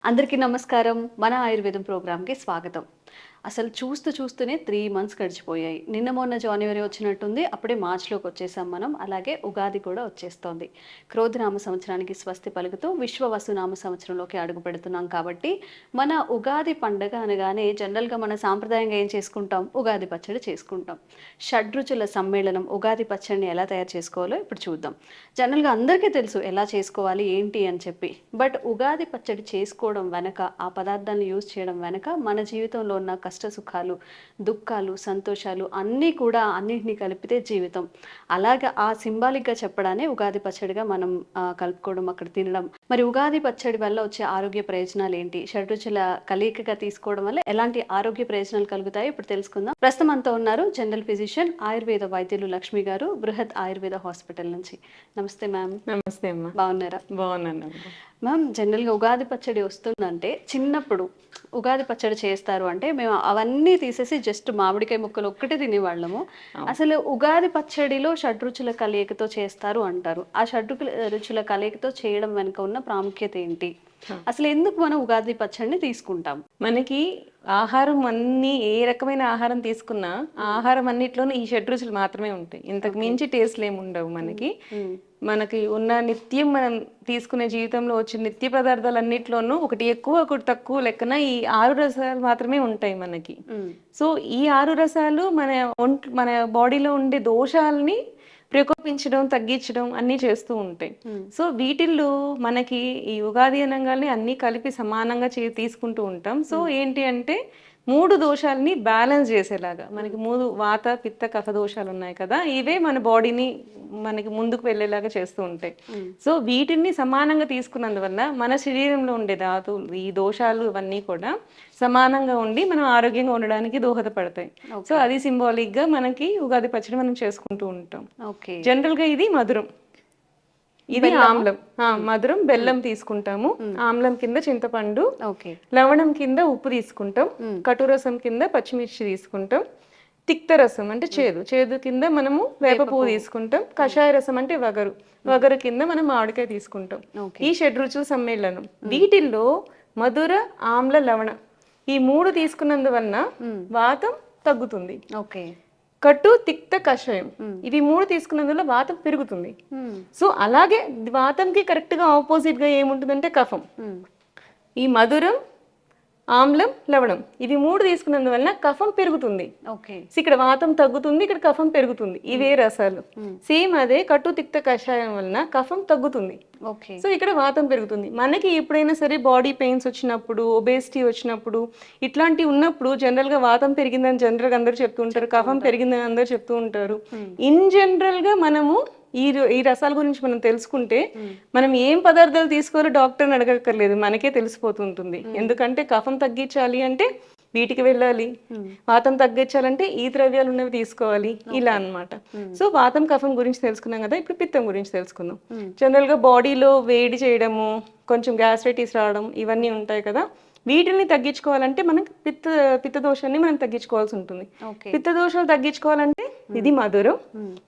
అందరికీ నమస్కారం. మన ఆయుర్వేదం ప్రోగ్రామ్‌కి స్వాగతం. అసలు చూస్తూనే 3 మంత్స్ గడిచిపోయాయి. నిన్న మొన్న జాన్యువరి వచ్చినట్టుంది. అప్పుడే మార్చ్‌లోకి వచ్చేసాం మనం. అలాగే ఉగాది కూడా వచ్చేస్తోంది. క్రోధినామ సంవత్సరానికి స్వస్తి పలుకుతూ విశ్వవసునామ సంవత్సరంలోకి అడుగు పెడుతున్నాం కాబట్టి మన ఉగాది పండగ అనగానే జనరల్‌గా మన సాంప్రదాయంగా ఏం చేసుకుంటాం? ఉగాది పచ్చడి చేసుకుంటాం. షడ్రుచుల సమ్మేళనం ఉగాది పచ్చడిని ఎలా తయారు చేసుకోవాలో ఇప్పుడు చూద్దాం. జనరల్‌గా అందరికీ తెలుసు ఎలా చేసుకోవాలి, ఏంటి అని చెప్పి. బట్ ఉగాది పచ్చడి చేసుకోవడం వెనక, ఆ పదార్థాలను యూజ్ చేయడం వెనక మన జీవితంలో ఉన్న కష్ట సుఖాలు, దుఃఖాలు, సంతోషాలు అన్నీ కూడా అన్నింటినీ కలిపితే జీవితం. అలాగా ఆ సింబాలిక్‌గా చెప్పడానే ఉగాది పచ్చడిగా మనం కలుపుకోవడం, అక్కడ తినడం. మరి ఉగాది పచ్చడి వల్ల వచ్చే ఆరోగ్య ప్రయోజనాలు ఏంటి? షడ్రుచుల కలయికగా తీసుకోవడం వల్ల ఎలాంటి ఆరోగ్య ప్రయోజనాలు కలుగుతాయో ఇప్పుడు తెలుసుకుందాం. ప్రస్తుతం మనతో ఉన్నారు జనరల్ ఫిజిషియన్, ఆయుర్వేద వైద్యులు లక్ష్మి గారు, బృహత్ ఆయుర్వేద హాస్పిటల్ నుంచి. నమస్తే మ్యామ్. నమస్తే అమ్మా. బాగున్నారా? బాగున్నాను. మ్యామ్, జనరల్‌గా ఉగాది పచ్చడి వస్తుందంటే చిన్నప్పుడు ఉగాది పచ్చడి చేస్తారు అంటే మేము అవన్నీ తీసేసి జస్ట్ మామిడికాయ ముక్కలు ఒక్కటే తినేవాళ్ళము. అసలు ఉగాది పచ్చడిలో షడ్రుచుల కలయికతో చేస్తారు అంటారు. ఆ రుచుల కలయికతో చేయడం వెనుక ఉన్న ప్రాముఖ్యత ఏంటి? అసలు ఎందుకు మనం ఉగాది పచ్చడిని తీసుకుంటాం? మనకి ఆహారం అన్ని ఏ రకమైన ఆహారం తీసుకున్నా ఆహారం అన్నిట్లోనూ ఈ షడ్రుచులు మాత్రమే ఉంటాయి. ఇంతకు మించి టేస్ట్లు ఏమి ఉండవు మనకి. మనకి ఉన్న నిత్యం మనం తీసుకునే జీవితంలో వచ్చిన నిత్య పదార్థాలన్నిట్లోనూ ఒకటి ఎక్కువ ఒకటి తక్కువ లెక్కన ఈ 6 రసాలు మాత్రమే ఉంటాయి మనకి. సో ఈ 6 రసాలు మన బాడీలో ఉండే దోషాలని ప్రకోపించడం, తగ్గించడం అన్నీ చేస్తూ ఉంటాయి. సో వీటిల్లో మనకి ఈ ఉగాది అనగానే అన్నీ కలిపి సమానంగా తీసుకుంటూ ఉంటాం. సో ఏంటి అంటే 3 దోషాలని బ్యాలెన్స్ చేసేలాగా మనకి 3 వాత, పిత్త, కఫ దోషాలు ఉన్నాయి కదా, ఇవే మన బాడీని మనకి ముందుకు వెళ్ళేలాగా చేస్తూ ఉంటాయి. సో వీటిని సమానంగా తీసుకున్నందువల్ల మన శరీరంలో ఉండే ధాతువులు, ఈ దోషాలు ఇవన్నీ కూడా సమానంగా ఉండి మనం ఆరోగ్యంగా ఉండడానికి దోహదపడతాయి. సో అది సింబాలిక్ గా మనకి ఉగాది పచ్చడి మనం చేసుకుంటూ ఉంటాం. జనరల్ గా ఇది మధురం, ఇది ఆమ్లం. మధురం బెల్లం తీసుకుంటాము, ఆమ్లం కింద చింతపండు, లవణం కింద ఉప్పు తీసుకుంటాం, కటురసం కింద పచ్చిమిర్చి తీసుకుంటాం, తిక్త రసం అంటే చేదు కింద మనము వేప పువ్వు తీసుకుంటాం, కషాయ రసం అంటే వగరు కింద మనం మామిడికాయ తీసుకుంటాం. ఈ షడ్రుచుల సమ్మేళనం. వీటిల్లో మధుర, ఆమ్ల, లవణ ఈ 3 తీసుకున్నందువలన వాతం తగ్గుతుంది. కట్టు, తిక్త, కషాయం ఇవి 3 తీసుకున్నందువల్ల వాతం పెరుగుతుంది. సో అలాగే వాతంకి కరెక్ట్ గా ఆపోజిట్ గా ఏముంటుందంటే కఫం. ఈ మధురం, ఆమ్లం, లవణం ఇవి 3 తీసుకున్నందువలన కఫం పెరుగుతుంది. ఇక్కడ వాతం తగ్గుతుంది, ఇక్కడ కఫం పెరుగుతుంది. ఇవే రసాలు. సేమ్ అదే కట్టు, తిక్త, కషాయం వలన కఫం తగ్గుతుంది. సో ఇక్కడ వాతం పెరుగుతుంది. మనకి ఎప్పుడైనా సరే బాడీ పెయిన్స్ వచ్చినప్పుడు, ఒబేసిటీ వచ్చినప్పుడు, ఇట్లాంటివి ఉన్నప్పుడు జనరల్ గా వాతం పెరిగిందని జనరల్ గా అందరూ చెప్తూ ఉంటారు, కఫం పెరిగిందని అందరూ చెప్తూ ఉంటారు. ఇన్ జనరల్ గా మనము ఈ రసాల గురించి మనం తెలుసుకుంటే మనం ఏం పదార్థాలు తీసుకోవాలో డాక్టర్ని అడగక్కర్లేదు, మనకే తెలిసిపోతుంటుంది. ఎందుకంటే కఫం తగ్గించాలి అంటే వీటికి వెళ్ళాలి, వాతం తగ్గించాలంటే ఈ ద్రవ్యాలు ఉన్నవి తీసుకోవాలి, ఇలా అన్నమాట. సో వాతం కఫం గురించి తెలుసుకున్నాం కదా, ఇప్పుడు పిత్తం గురించి తెలుసుకుందాం. జనరల్ గా బాడీలో వేడి చేయడము, కొంచెం గ్యాస్ట్రైటిస్ రావడం ఇవన్నీ ఉంటాయి కదా, వీటిని తగ్గించుకోవాలంటే మనకి పిత్త దోషాన్ని మనం తగ్గించుకోవాల్సి ఉంటుంది. పిత్త దోషాలు తగ్గించుకోవాలంటే ఇది మధురం,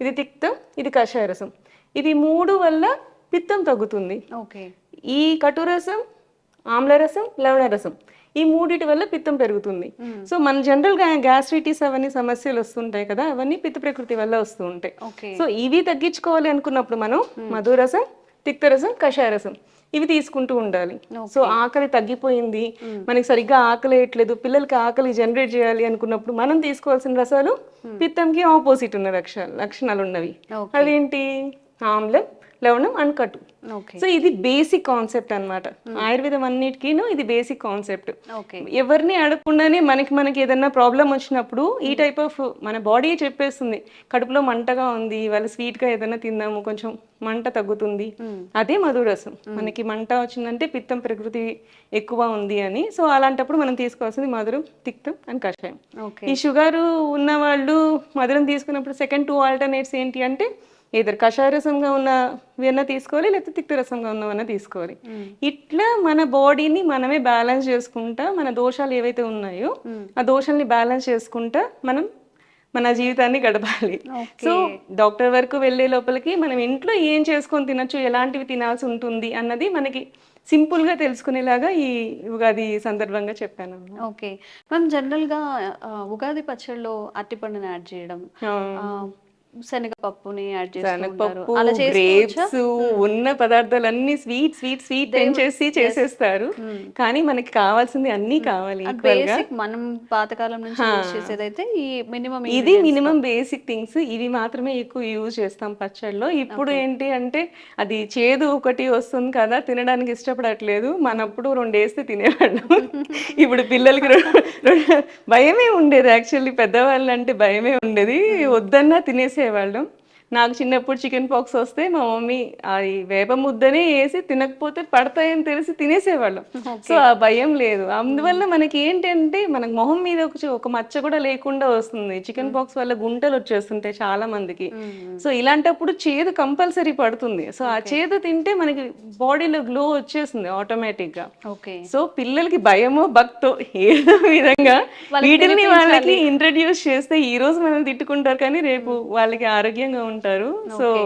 ఇది తిక్తం, ఇది కషాయ రసం. ఇది 3 వల్ల పిత్తం తగ్గుతుంది. ఈ కటురసం, ఆమ్లరసం, లవణ రసం ఈ 3 వల్ల పిత్తం పెరుగుతుంది. సో మన జనరల్ గా గ్యాస్ట్రైటిస్ అవన్నీ సమస్యలు వస్తుంటాయి కదా, అవన్నీ పిత్త ప్రకృతి వల్ల వస్తూ ఉంటాయి. సో ఇవి తగ్గించుకోవాలి అనుకున్నప్పుడు మనం మధురసం, తిక్తరసం, కషాయ రసం ఇవి తీసుకుంటూ ఉండాలి. సో ఆకలి తగ్గిపోయింది, మనకి సరిగ్గా ఆకలి వేయట్లేదు, పిల్లలకి ఆకలి జనరేట్ చేయాలి అనుకున్నప్పుడు మనం తీసుకోవాల్సిన రసాలు పిత్తంకి ఆపోజిట్ ఉన్న లక్షణాలు ఉన్నవి. అదేంటి? ఆమ్లం, లవణం అండ్ కటు. సో ఇది బేసిక్ కాన్సెప్ట్ అన్నమాట. ఆయుర్వేదం అన్నిటికీను ఇది బేసిక్ కాన్సెప్ట్. ఎవరిని అడగకుండానే మనకి ఏదైనా ప్రాబ్లం వచ్చినప్పుడు ఈ టైప్ ఆఫ్ మన బాడీ చెప్పేస్తుంది, కడుపులో మంటగా ఉంది, ఇవాళ స్వీట్ గా ఏదైనా తిందాము, కొంచెం మంట తగ్గుతుంది. అదే మధురసం. మనకి మంట వచ్చిందంటే పిత్తం ప్రకృతి ఎక్కువ ఉంది అని. సో అలాంటప్పుడు మనం తీసుకోవాల్సింది మధురం, తిక్తం అండ్ కషాయం. ఈ షుగర్ ఉన్న వాళ్ళు మధురం తీసుకున్నప్పుడు సెకండ్ 2 ఆల్టర్నేట్స్ ఏంటి అంటే ఏదో కషాయ రసంగా ఉన్న వెన్న తీసుకోవాలి, లేకపోతే తిక్త రసంగా ఉన్నవన్న తీసుకోవాలి. ఇట్లా మన బాడీని మనమే బ్యాలెన్స్ చేసుకుంటా, మన దోషాలు ఏవైతే ఉన్నాయో ఆ దోషాలని బ్యాలెన్స్ చేసుకుంటా మనం మన జీవితాన్ని గడపాలి. సో డాక్టర్ వరకు వెళ్ళే లోపలికి మనం ఇంట్లో ఏం చేసుకొని తినచ్చు, ఎలాంటివి తినాల్సి ఉంటుంది అన్నది మనకి సింపుల్ గా తెలుసుకునేలాగా ఈ ఉగాది సందర్భంగా చెప్పాను. ఓకే. మ్యామ్ జనరల్‌గా ఉగాది పచ్చడిలో అరటిపండుని యాడ్ చేయడం, ఆహ్, శనగపప్పుని యాడ్ చేస్తూ ఉంటారు. శనగపప్పు, అలా చేసుకోవచ్చా? గ్రేప్స్, ఉన్న పదార్థాలన్నీ స్వీట్ పెంచేసి యెస్. చేసేస్తారు. హ్మ్. కానీ మనకి కావాల్సింది అన్నీ కావాలి అది ఈక్వల్ గా. బేసిక్ మనం పాతకాలం నుంచి యూజ్ చేసేదైతే ఈ మినిమమ్ ఇది ఇంగ్రీడియెంట్స్‌తో. మినిమం బేసిక్ థింగ్స్, ఇవి మాత్రమే ఎక్కువ యూజ్ చేస్తాం పచ్చడిలో. ఇప్పుడు ఓకే. ఏంటి అంటే అది చేదు ఒకటి వస్తుంది కదా, తినడానికి ఇష్టపడట్లేదు. మనప్పుడు 2 వేస్తే తినేవాళ్ళం. ఇప్పుడు పిల్లలకి భయమే ఉండేది. యాక్చువల్లీ పెద్దవాళ్ళంటే భయమే ఉండేది. వద్దన్నా తినేసేవాళ్ళం. నాకు చిన్నప్పుడు చికెన్ పాక్స్ వస్తే మా మమ్మీ అది వేప ముద్దనే వేసి తినకపోతే పడతాయని తెలిసి తినేసేవాళ్ళం. So okay. ఆ భయం లేదు. అందువల్ల మనకి ఏంటంటే మనకు మొహం మీద ఒక మచ్చ కూడా లేకుండా వస్తుంది. చికెన్ పాక్స్ వల్ల గుంటలు వచ్చేస్తుంటాయి చాలా మందికి. హ్మ్. సో ఇలాంటప్పుడు చేదు కంపల్సరీ పడుతుంది. సో ఆ ఓకే. చేదు తింటే మనకి బాడీలో గ్లో వచ్చేస్తుంది ఆటోమేటిక్ గా. ఓకే. సో పిల్లలకి భయమో భక్తో ఏదో విధంగా వాళ్ళకి వీటిని వాళ్ళకి తినిపించాలి. ఇంట్రడ్యూస్ చేస్తే ఈ రోజు మనం తిట్టుకుంటారు కానీ రేపు వాళ్ళకి ఆరోగ్యంగా ఉంటారు. So okay.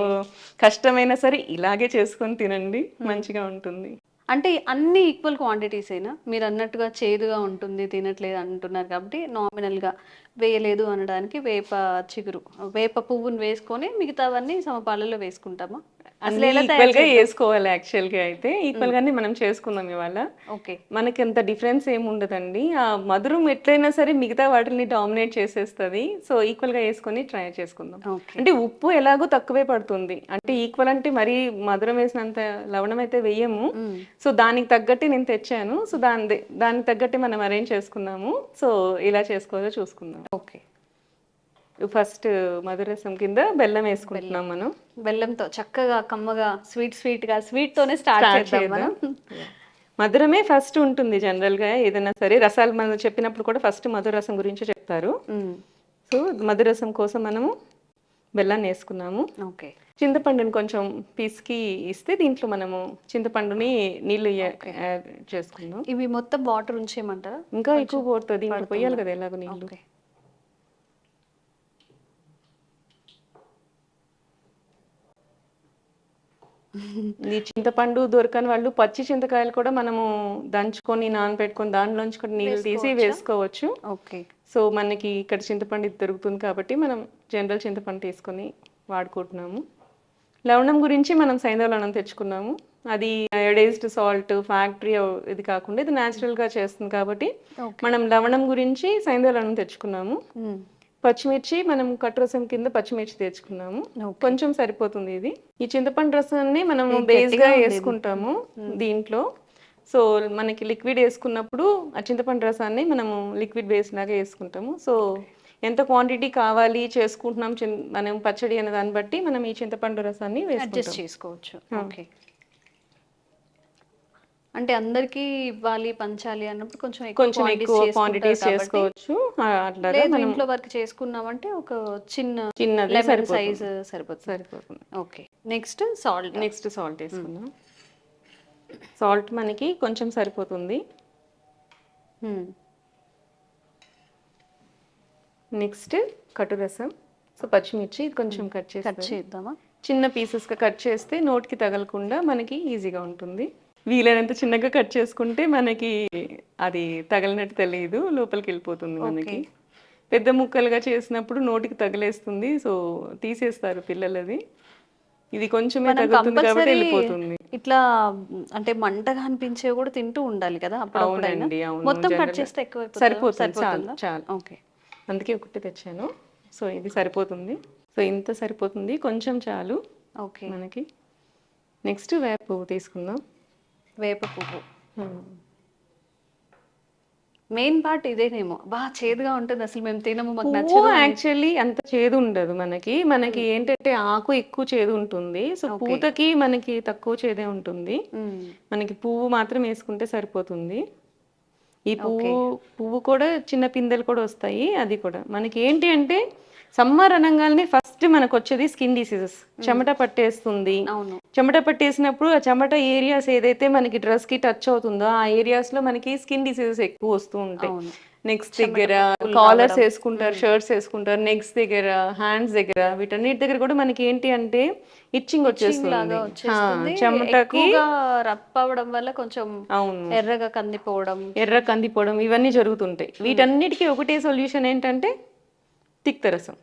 కష్టమైనా సరే ఇలాగే చేసుకొని తినండి, మంచిగా ఉంటుంది. అంటే అన్ని ఈక్వల్ క్వాంటిటీసేనా? మీరన్నట్టుగా చేదుగా ఉంటుంది, తినట్లేదు అంటున్నారు కాబట్టి నామినల్‌గా వేయలేదు అనడానికి వేప పువ్వుని వేసుకొని మిగతావన్నీ సమపాలలో వేసుకుంటామా? అసలు అన్ని ఎలా ఈక్వల్ తయారు గా చేద్దాం? వేసుకోవాలి యాక్చువల్ గా అయితే. ఈక్వల్ గానే మనం చేసుకుందాం ఇవాళ. ఓకే. మనకి అంత డిఫరెన్స్ ఏమి ఉండదండి. ఆ మధురం ఎట్లయినా సరే మిగతా వాటిని డామినేట్ చేసేస్తది. సో ఈక్వల్ గా వేసుకొని ట్రై చేసుకుందాం. ఓకే. అంటే ఉప్పు ఎలాగో తక్కువే పడుతుంది. అంటే ఈక్వల్ అంటే మరీ మధురం వేసినంత లవణం అయితే వేయము. హ్మ్. సో దానికి తగ్గట్టే నేను తెచ్చాను. సో దానికి తగ్గట్టే మనం అరేంజ్ చేసుకుందాము. సో ఇలా చేసుకోవాలో చూసుకుందాం. ఓకే. ఫస్ట్ మధురసం కింద బెల్లం వేసుకుంటున్నాం మనం. బెల్లంతో చక్కగా కమ్మగా స్వీట్‌గా స్వీట్‌తోనే స్టార్ట్ చేద్దాం మనం. మధురమే ఫస్ట్ ఉంటుంది జనరల్ గా ఏదైనా సరే. రసాలు మనం చెప్పినప్పుడు కూడా ఫస్ట్ మధుర రసం గురించి చెప్తారు. హ్మ్. సో మధురసం కోసం మనము బెల్లాన్ని వేసుకున్నాము. ఓకే. చింతపండుని కొంచెం పిసికి ఇస్తే దీంట్లో మనము చింతపండుని నీళ్లు యాడ్ చేసుకుందాం. ఇవి మొత్తం వాటర్ ఉంచేయమంటారా? ఇంకా ఎక్కువ పోతుంది, దీంట్లో పొయ్యాలి కదా ఎలాగో నీళ్లు. ఓకే. ఈ చింతపండు దొరకని వాళ్ళు పచ్చి చింతకాయలు కూడా మనము దంచుకొని నానబెట్టుకొని దాంట్లోంచి కూడా నీళ్ళు తీసి వేసుకోవచ్చు. ఓకే. సో మనకి ఇక్కడ చింతపండు ఇది దొరుకుతుంది కాబట్టి మనం జనరల్ చింతపండు తీసుకొని వాడుకుంటున్నాము. లవణం గురించి మనం సైంధవ లవణం తెచ్చుకున్నాము. అది అయోడైజ్డ్ సాల్ట్ ఫ్యాక్టరీ ఇది కాకుండా ఇది న్యాచురల్గా చేస్తుంది కాబట్టి మనం లవణం గురించి సైంధవ లవణం తెచ్చుకున్నాము. పచ్చిమిర్చి మనం కట్టు రసం కింద పచ్చిమిర్చి తెచ్చుకున్నాము. కొంచెం సరిపోతుంది ఇది. ఈ చింతపండు రసాన్ని మనము బేస్ గా వేసుకుంటాము దీంట్లో. సో మనకి లిక్విడ్ వేసుకున్నప్పుడు ఆ చింతపండు రసాన్ని మనము లిక్విడ్ బేస్ లాగా వేసుకుంటాము. సో ఎంత క్వాంటిటీ కావాలి చేసుకుంటున్నాం మనం పచ్చడి అనే దాన్ని బట్టి మనం ఈ చింతపండు రసాన్ని అడ్జస్ట్ చేసుకోవచ్చు. ఓకే. అంటే అందరికీ ఇవ్వాలి పంచాలి అన్నప్పుడు కొంచెం ఎక్కువ క్వాంటిటీస్ చేసుకోవచ్చు. అట్లాగా మనం ఇంట్లో వర్క్ చేసుకున్నామంటే ఒక చిన్నది లెమన్ సైజ్ సరిపోతుంది. ఓకే. నెక్స్ట్ సాల్ట్ వేసుకుందాం. సాల్ట్ మనకి కొంచెం సరిపోతుంది. నెక్స్ట్ కట్టు రసం. సో పచ్చిమిర్చి ఇది కొంచెం కట్ చేద్దామా? చిన్న పీసెస్ గా కట్ చేస్తే నోటికి తగలకుండా మనకి ఈజీగా ఉంటుంది. వీలైనంత చిన్నగా కట్ చేసుకుంటే మనకి అది తగలినట్టు తెలియదు, లోపలికి వెళ్ళిపోతుంది మనకి. పెద్ద ముక్కలుగా చేసినప్పుడు నోటికి తగిలేస్తుంది. సో తీసేస్తారు పిల్లలది. ఇది కొంచెమే తగులుతుంది కాబట్టి వెళ్ళిపోతుంది. ఇట్లా అంటే మంటగా అనిపించేవి కూడా తింటూ ఉండాలి కదా అప్పుడప్పుడైనా. మొత్తం కట్ చేస్తే ఎక్కువ సరిపోతుంది. చాలు. ఓకే. అందుకే ఒకటి తెచ్చాను. సో ఇది సరిపోతుంది. సో ఇంత సరిపోతుంది, కొంచెం చాలు. ఓకే. మనకి నెక్స్ట్ వేప పువ్వు తీసుకుందాం. వేప పువ్వు మెయిన్ పార్ట్ ఇదేనేమో. బాగా చేదుగా ఉంటుంది, అసలు మేము తినము, మాకు నచ్చదు. యాక్చువల్లీ అంత చేదు ఉండదు మనకి ఏంటంటే ఆకు ఎక్కువ చేదు ఉంటుంది. సో పూతకి మనకి తక్కువ చేదే ఉంటుంది. మనకి పువ్వు మాత్రం వేసుకుంటే సరిపోతుంది. ఈ పువ్వు కూడా చిన్న పిందెలు కూడా వస్తాయి. అది కూడా మనకి ఏంటి అంటే సమ్మర్ అనగానే ఫస్ట్ మనకు వచ్చేది స్కిన్ డిసీజెస్. చెమట పట్టేస్తుంది. అవును. చెమట పట్టేసినప్పుడు ఆ చెమట ఏరియాస్ ఏదైతే మనకి డ్రెస్ కి టచ్ అవుతుందో ఆ ఏరియాస్ లో మనకి స్కిన్ డిసీజెస్ ఎక్కువ వస్తూ ఉంటాయి. అవును. నెక్స్ట్ దగ్గర కాలర్స్ వేసుకుంటారు, షర్ట్స్ వేసుకుంటారు, నెక్స్ దగ్గర, హ్యాండ్స్ దగ్గర, వీటన్నిటి దగ్గర కూడా మనకి ఏంటి అంటే ఇచ్చింగ్ వచ్చేస్తుంది. లాగా వచ్చేస్తుంది. చెమటకి ఎక్కువగా రబ్ అవ్వడం వల్ల కొంచెం అవును ఎర్రగా కందిపోవడం. ఎర్ర కందిపోవడం ఇవన్నీ జరుగుతుంటాయి. వీటన్నిటికీ ఒకటే సొల్యూషన్ ఏంటంటే తిక్తరసం.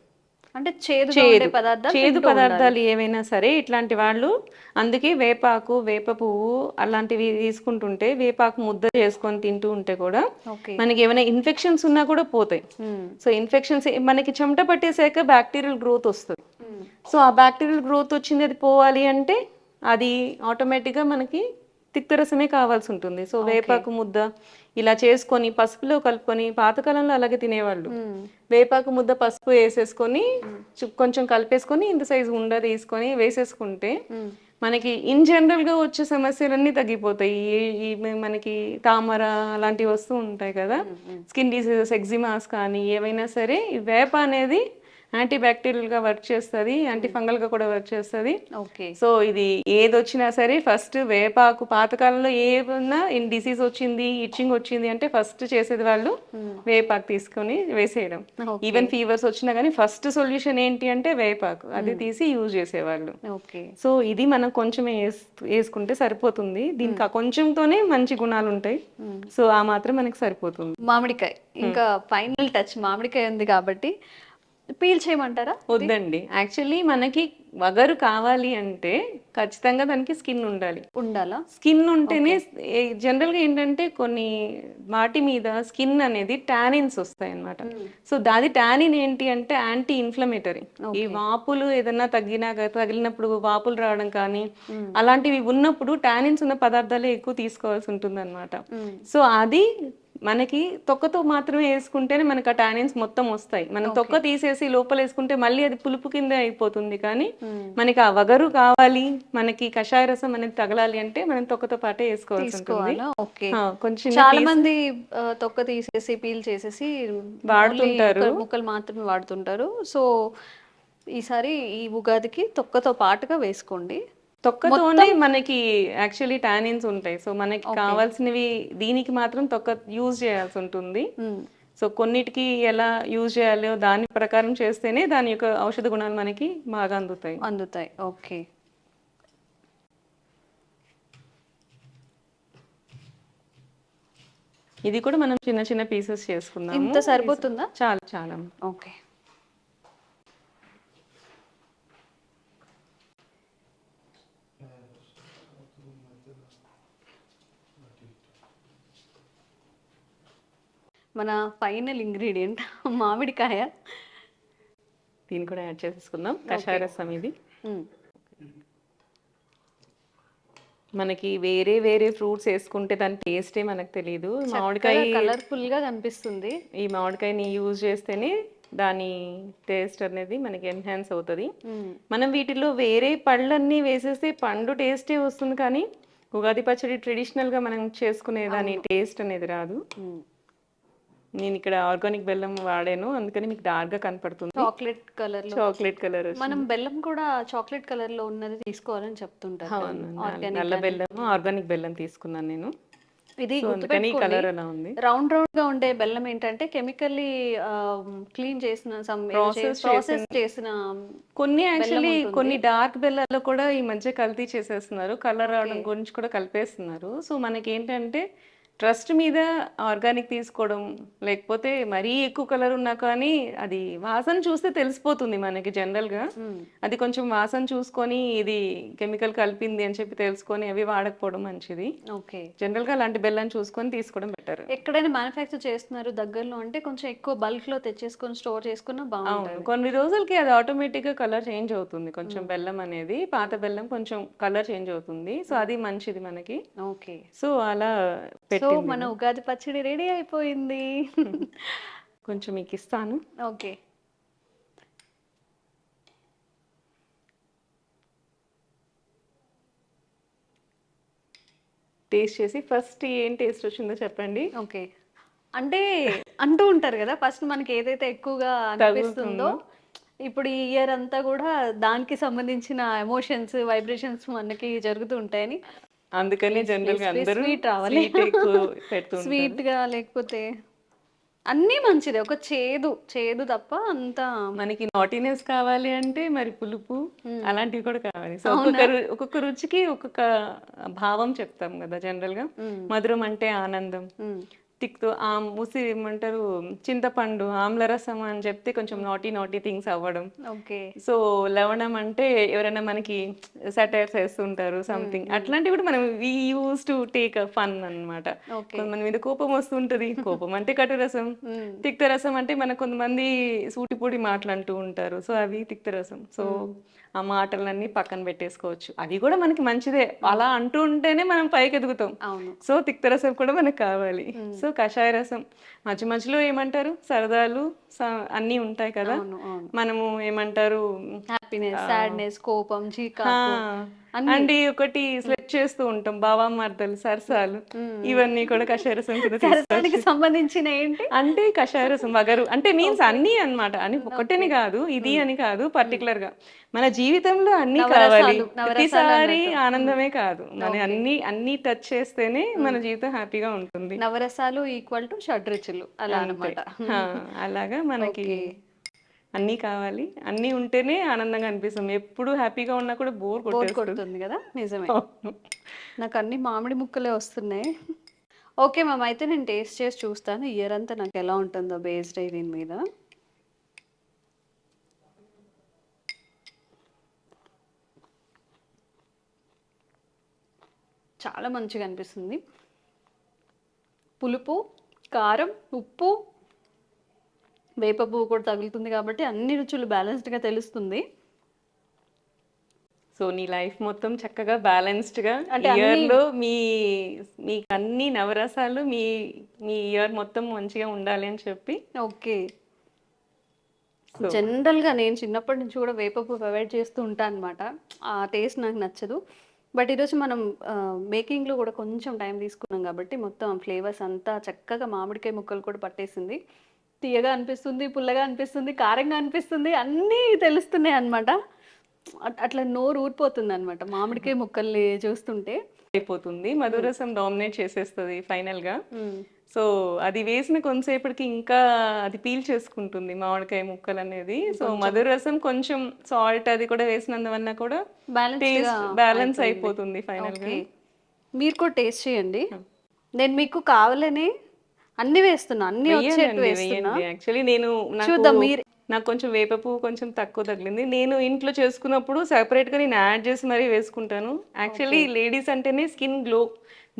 అంటే చేదుగా ఉండే చేదు పదార్థాలు చేదు తింటూ ఉండాలి. పదార్థాలు ఏవైనా సరే ఇట్లాంటి వాళ్ళు, అందుకే వేపాకు, వేప పువ్వు అలాంటివి తీసుకుంటుంటే, వేపాకు ముద్ద చేసుకొని తింటూ ఉంటే కూడా ఓకే. మనకి ఏమైనా ఇన్ఫెక్షన్స్ ఉన్నా కూడా పోతాయి. సో ఇన్ఫెక్షన్స్ మనకి చెమట పట్టేసాక బ్యాక్టీరియల్ గ్రోత్ వస్తుంది. సో ఆ బ్యాక్టీరియల్ గ్రోత్ వచ్చింది అది పోవాలి అంటే అది ఆటోమేటిక్గా మనకి తిక్తరసమే కావాల్సి ఉంటుంది. సో వేపాకు ముద్ద ఇలా చేసుకొని పసుపులో కలుపుకొని, పాతకాలంలో అలాగే తినేవాళ్ళు. వేపాకు ముద్ద పసుపు వేసేసుకొని కొంచెం కలిపేసుకొని ఇంత సైజు ఉండ తీసుకొని వేసేసుకుంటే మనకి ఇన్ జనరల్ గా వచ్చే సమస్యలన్నీ తగ్గిపోతాయి. మనకి తామర అలాంటివి వస్తూ ఉంటాయి కదా, స్కిన్ డిసీజెస్, ఎగ్జిమాస్ కానీ ఏవైనా సరే ఈ వేప అనేది యాంటీ బ్యాక్టీరియల్ గా వర్క్ చేస్తుంది, యాంటీ ఫంగల్ గా కూడా వర్క్ చేస్తుంది. ఓకే. సో ఇది ఏది వచ్చినా సరే ఫస్ట్ వేపాకు, పాతకాలంలో ఏమన్నా డిసీజ్ వచ్చింది, ఇచ్చింగ్ వచ్చింది అంటే ఫస్ట్ చేసేది వాళ్ళు వేపాకు తీసుకొని వేసేయడం. ఈవెన్ ఫీవర్స్ వచ్చినా కానీ ఫస్ట్ సొల్యూషన్ ఏంటి అంటే వేపాకు, అది తీసి యూజ్ చేసేవాళ్ళు. ఓకే. సో ఇది మనం కొంచెం వేసుకుంటే సరిపోతుంది. దీనికి ఆ కొంచెంతోనే మంచి గుణాలు ఉంటాయి. సో ఆ మాత్రం మనకి సరిపోతుంది. మామిడికాయ ఇంకా ఫైనల్ టచ్ మామిడికాయ ఉంది కాబట్టి పీల్ చేయమంటారా? వద్దండి, యాక్చువల్లీ మనకి వగరు కావాలి అంటే ఖచ్చితంగా దానికి స్కిన్ ఉండాలా? స్కిన్ ఉంటేనే. జనరల్ గా ఏంటంటే కొన్ని వాటి మీద స్కిన్ అనేది టానిన్స్ వస్తాయి అన్నమాట. సో దాని టానిన్ ఏంటి అంటే యాంటీ ఇన్ఫ్లమేటరీ. ఈ వాపులు ఏదన్నా తగిలినప్పుడు వాపులు రావడం కానీ అలాంటివి ఉన్నప్పుడు టానిన్స్ ఉన్న పదార్థాలే ఎక్కువ తీసుకోవాల్సి ఉంటుంది అనమాట. సో అది మనకి తొక్కతో మాత్రమే వేసుకుంటేనే మనకి ఆ టానిన్స్ మొత్తం వస్తాయి. మనం తొక్క తీసేసి లోపల వేసుకుంటే మళ్ళీ అది పులుపు కింద అయిపోతుంది. కానీ మనకి ఆ వగరు కావాలి, మనకి కషాయ రసం అనేది తగలాలి అంటే మనం తొక్కతో పాటే వేసుకోవాల్సి ఉంటుంది. కొంచెం చాలా మంది తొక్క తీసేసి పీల్ చేసేసి వాడుతుంటారు, ముక్కలు మాత్రమే వాడుతుంటారు. సో ఈసారి ఈ ఉగాదికి తొక్కతో పాటుగా వేసుకోండి. తొక్కతోనే మనకి యాక్చువల్లీ టానిన్స్ ఉంటాయి. సో మనకి కావాల్సినవి దీనికి మాత్రం తొక్క యూజ్ చేయాల్సి ఉంటుంది. సో కొన్నిటికి ఎలా యూజ్ చేయాలో దాని ప్రకారం చేస్తేనే దాని యొక్క ఔషధ గుణాలు మనకి బాగా అందుతాయి. ఓకే. ఇది కూడా మనం చిన్న చిన్న పీసెస్ చేసుకుందాం. ఇంత సరిపోతుందా? చాలా చాలా. ఓకే. మన ఫైనల్ ఇంగ్రీడియంట్ మామిడికాయ. దీన్ని కూడా యాడ్ చేసేసుకుందాం. కషాయ రసం ఇది. మనకి వేరే వేరే ఫ్రూట్స్ వేసుకుంటే దాని టేస్టే మనకు తెలియదు. మామిడికాయ కలర్ఫుల్ గా కనిపిస్తుంది. ఈ మామిడికాయని యూజ్ చేస్తేనే దాని టేస్ట్ అనేది మనకి ఎన్హాన్స్ అవుతుంది. మనం వీటిలో వేరే పళ్ళన్నీ వేసేస్తే పండు టేస్టే వస్తుంది, కానీ ఉగాది పచ్చడి ట్రెడిషనల్ గా మనం చేసుకునే దాని టేస్ట్ అనేది రాదు. నేను ఇక్కడ ఆర్గానిక్ బెల్లం వాడాను, అందుకని మీకు డార్క్ గా కనపడుతుంది. Chocolate colour. మనం బెల్లం కూడా చాక్లెట్ కలర్ లో ఉన్నది తీసుకోవాలని చెప్తుంటారు. నల్ల బెల్లం, ఆర్గానిక్ బెల్లం తీసుకున్నాను నేను. ఇది కలర్ అలా ఉంది. రౌండ్ రౌండ్ గా ఉండే బెల్లం ఏంటంటే కెమికల్లీ క్లీన్ చేసిన ప్రాసెస్ చేసిన కొన్ని యాక్చువల్లీ కొన్ని డార్క్ బెల్లాల్లో కూడా ఈ మధ్య కల్తీ చేసేస్తున్నారు, కలర్ రావడం గురించి కూడా కలిపేస్తున్నారు. సో మనకి ఏంటంటే ట్రస్ట్ మీద ఆర్గానిక్ తీసుకోవడం, లేకపోతే మరీ ఎక్కువ కలర్ ఉన్నా కానీ అది వాసన చూస్తే తెలిసిపోతుంది మనకి జనరల్గా. అది కొంచెం వాసన చూసుకొని ఇది కెమికల్ కలిపింది అని చెప్పి తెలుసుకొని అవి వాడకపోవడం మంచిది. ఓకే. జనరల్గా అలాంటి బెల్లం చూసుకొని తీసుకోవడం బెటర్. ఎక్కడైనా మ్యానుఫ్యాక్చర్ చేస్తున్నారు దగ్గరలో అంటే కొంచెం ఎక్కువ బల్క్ లో తెచ్చేసుకొని స్టోర్ చేసుకున్నా బాగుంటుంది. కొన్ని రోజులకి అది ఆటోమేటిక్గా కలర్ చేంజ్ అవుతుంది. కొంచెం బెల్లం అనేది, పాత బెల్లం కొంచెం కలర్ చేంజ్ అవుతుంది. సో అది మంచిది మనకి. ఓకే. సో అలా మన ఉగాది పచ్చడి రెడీ అయిపోయింది. కొంచెం మీకు ఇస్తాను. ఓకే. టేస్ట్ చేసి ఫస్ట్ ఏం టేస్ట్ వచ్చిందో చెప్పండి. ఓకే. అంటే అంటూ ఉంటారు కదా, ఫస్ట్ మనకి ఏదైతే ఎక్కువగా అనిపిస్తుందో ఇప్పుడు ఈ ఇయర్ అంతా కూడా దానికి సంబంధించిన ఎమోషన్స్, వైబ్రేషన్స్ మనకి జరుగుతూ ఉంటాయని అందుకనే జనరల్ గా అందరూ స్వీట్ రావాలి. స్వీట్ ఎక్కువ పెడుతుంటారు. స్వీట్ గా లేకపోతే అన్నీ మంచిదే. ఒక చేదు, చేదు తప్ప అంతా మనకి నాటినెస్ కావాలి అంటే మరి పులుపు అలాంటివి కూడా కావాలి. సో అవునా? ఒక్కొక్క రుచికి ఒక్కొక్క భావం చెప్తాం కదా జనరల్ గా. మధురం అంటే ఆనందం, తిక్తో ముసి ఏమంటారు చింతపండు ఆమ్లరసం అని చెప్తే కొంచెం నాటీ థింగ్స్ అవ్వడం. ఓకే. సో లవణం అంటే ఎవరైనా మనకి సటైర్స్ వేస్తుంటారు సంథింగ్, అట్లాంటివి కూడా మనం we use to take a fun అన్నమాట. ఓకే. కొంతమంది మీద కోపం వస్తుంటది, కోపం అంటే కటురసం. తిక్తరసం అంటే మన కొంతమంది సూటిపూడి మాటలు అంటూ ఉంటారు, సో అవి తిక్తరసం. సో ఆ మాటలన్నీ పక్కన పెట్టేసుకోవచ్చు, అది కూడా మనకి మంచిదే. అలా అంటూ ఉంటేనే మనం పైకి ఎదుగుతాం. అవును. సో తిక్తరసం కూడా మనకు కావాలి. సో కషాయ రసం మధ్యలో ఏమంటారు సరదాలు అన్నీ ఉంటాయి కదా. అవును. అవును. మనము ఏమంటారు హ్యాపీనెస్, సాడ్నెస్, కోపం, చీకాకు అండ్ ఒకటి స్లెప్ చేస్తూ ఉంటాం, బావా మర్దలు, సరసాలు, ఇవన్నీ కూడా కషాయ రసం కింద సరసానికి సంబంధించిన ఏంటి? అంటే కషాయ రసం వగరు అంటే మీన్స్ అన్ని అన్నమాట. అని ఒకటని కాదు, ఇది అని కాదు, పర్టికులర్ గా మన జీవితంలో అన్ని కావాలి. ప్రతిసారి ఆనందమే కాదు, మన అన్ని టచ్ చేస్తేనే మన జీవితం హ్యాపీగా ఉంటుంది. నవరసాలు ఈక్వల్ టు షడ్రుచులు అలా అన్నమాట. అలాగా మనకి అన్నీ కావాలి, అన్నీ ఉంటేనే ఆనందంగా అనిపిస్తుంది. ఎప్పుడు హ్యాపీగా ఉన్నా కూడా బోర్ కొడుతుంది కదా. నిజమే. నాకు అన్ని మామిడి ముక్కలే వస్తున్నాయి. ఓకే మ్యామ్, అయితే నేను టేస్ట్ చేసి చూస్తాను ఇయర్ అంతా నాకు ఎలా ఉంటుందో బేస్డ్ అయ్యి దీని మీద. చాలా మంచిగా అనిపిస్తుంది. పులుపు, కారం, ఉప్పు, వేప పువ్వు కూడా తగులుతుంది కాబట్టి అన్ని రుచులు బ్యాలెన్స్డ్గా తెలుస్తుంది. సో నీ లైఫ్ మొత్తం చక్కగా బ్యాలెన్స్డ్ గా అంటే ఇయర్ లో మీకు అన్ని నవరసాలు మీ ఇయర్ మొత్తం మంచిగా ఉండాలి అని చెప్పి. ఓకే. జనరల్గా నేను చిన్నప్పటి నుంచి కూడా వేప పువ్వు అవాయిడ్ చేస్తూ ఉంటాను అనమాట. ఆ టేస్ట్ నాకు నచ్చదు. బట్ ఈరోజు మనం మేకింగ్లో కూడా కొంచెం టైం తీసుకున్నాం కాబట్టి మొత్తం ఫ్లేవర్స్ అంతా చక్కగా మామిడికాయ ముక్కలు కూడా పట్టేసింది. తీయగా అనిపిస్తుంది, పుల్లగా అనిపిస్తుంది, కారంగా అనిపిస్తుంది, అన్నీ తెలుస్తున్నాయి అనమాట. అట్లా నోరు ఊరిపోతుంది అనమాట మామిడికాయ ముక్కల్ని చూస్తుంటే. అయిపోతుంది, మధురసం డామినేట్ చేసేస్తుంది ఫైనల్ గా. సో అది వేసిన కొంతసేపటికి ఇంకా అది పీల్ చేసుకుంటుంది మామిడికాయ ముక్కలు అనేది. సో మధురసం కొంచెం సాల్ట్ అది కూడా వేసినందువల్ల కూడా బ్యాలెన్స్ అయిపోతుంది ఫైనల్ గా. మీరు కూడా టేస్ట్ చేయండి. నేను మీకు కావాలని అన్ని వేస్తున్నా, అన్ని వచ్చేట్టు వేస్తున్నా. యాక్చువల్లీ నాకు కొంచెం వేప పువ్వు కొంచెం తక్కువ తగిలింది. నేను ఇంట్లో చేసుకున్నప్పుడు సెపరేట్ గా నేను యాడ్ చేసి మరీ వేసుకుంటాను. యాక్చువల్లీ లేడీస్ అంటేనే స్కిన్ గ్లో,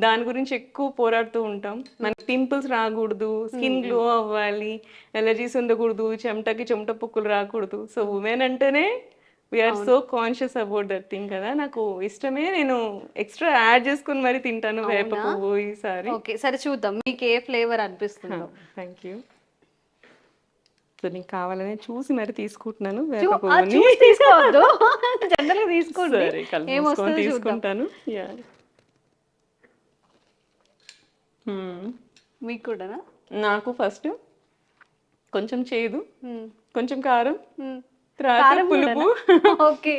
దాని గురించి ఎక్కువ పోరాడుతూ ఉంటాం. మనకి పింపుల్స్ రాకూడదు, స్కిన్ గ్లో అవ్వాలి, ఎలర్జీస్ ఉండకూడదు, చెమట పొక్కులు రాకూడదు. సో ఉమెన్ అంటేనే we are so conscious about that thing కదా. నాకు ఇష్టమే, నేను ఎక్స్ట్రా యాడ్ చేసుకుని మరి తింటాను వేప పువ్వు ఈసారి. ఓకే, సరే చూద్దాం మీకు ఏ ఫ్లేవర్ అనిపిస్తుందో. Thank you. సో నీకు కావాలని చూసి మరి తీసుకుంటున్నాను వేప తీసుకోవద్దు, జనరల్గా తీసుకోండి, ఏమొస్తుందో తీసుకుంటాను. మీకు కూడా. నాకు ఫస్ట్ కొంచెం చేదు, కొంచెం కారం, తర్వాత పులుపు. ఓకే.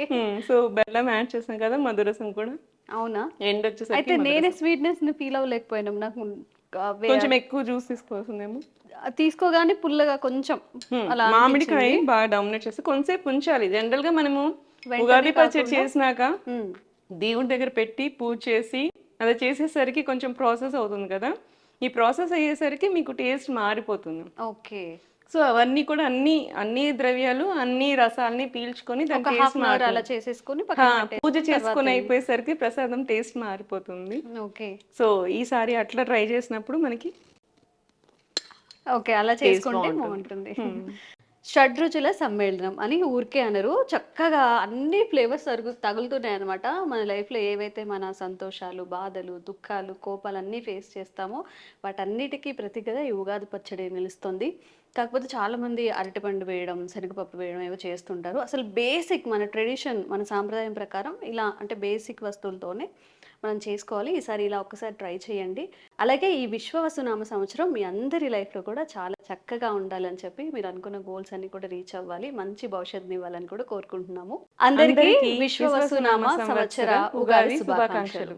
సో బెల్లం యాడ్ చేసాం కదా, మధురసం కూడా. అవునా? ఎండ్ వచ్చేసరికి అయితే నేనే స్వీట్నెస్ ని ఫీల్ అవ్వలేకపోయినాం. నాకు కొంచెం ఎక్కువ జ్యూస్ తీసుకోవాల్సిందేమో. తీసుకోగానే పుల్లగా కొంచెం అలా మామిడికాయ బాగా డామినేట్ చేసి కొంతసేపు ఉంచాలి. జనరల్ గా మనము ఉగాది పచ్చడి చేసినాక దేవుడి దగ్గర పెట్టి పూజ చేసి అలా చేసేసరికి కొంచెం ప్రాసెస్ అవుతుంది కదా. ఈ ప్రాసెస్ అయ్యేసరికి మీకు టేస్ట్ మారిపోతుంది. ఓకే. సో అవన్నీ కూడా అన్ని ద్రవ్యాలు అన్ని రసాలని పీల్చుకొని దాని టేస్ట్ అలా చేసేసుకొని పూజ చేసుకొని అయిపోయేసరికి ప్రసాదం టేస్ట్ మారిపోతుంది. ఓకే. సో ఈసారి అట్లా ట్రై చేసినప్పుడు మనకి ఓకే అలా చేసుకుంటే బాగుంటుంది. షడ్రుచుల సమ్మేళనం అని ఊరికే అనరు, చక్కగా అన్ని ఫ్లేవర్స్ తగులుతున్నాయి అనమాట. మన లైఫ్లో ఏవైతే మన సంతోషాలు, బాధలు, దుఃఖాలు, కోపాలు అన్నీ ఫేస్ చేస్తామో వాటన్నిటికీ ప్రతిగా ఈ ఉగాది పచ్చడి నిలుస్తుంది. కాకపోతే చాలా మంది అరటిపండు వేయడం, శనగపప్పు వేయడం ఏవో చేస్తుంటారు. అసలు బేసిక్ మన ట్రెడిషన్, మన సాంప్రదాయం ప్రకారం ఇలా అంటే బేసిక్ వస్తువులతోనే మనం చేసుకోవాలి. ఈసారి ఇలా ఒక్కసారి ట్రై చేయండి. అలాగే ఈ విశ్వవసునామ సంవత్సరం మీ అందరి లైఫ్‌లో కూడా చాలా చక్కగా ఉండాలని చెప్పి మీరు అనుకున్న గోల్స్ అన్నీ కూడా రీచ్ అవ్వాలి. మంచి భవిష్యత్తుని ఇవ్వాలని కూడా కోరుకుంటున్నాము. అందరికీ అందరికీ విశ్వవసునామ సంవత్సర ఉగాది శుభాకాంక్షలు.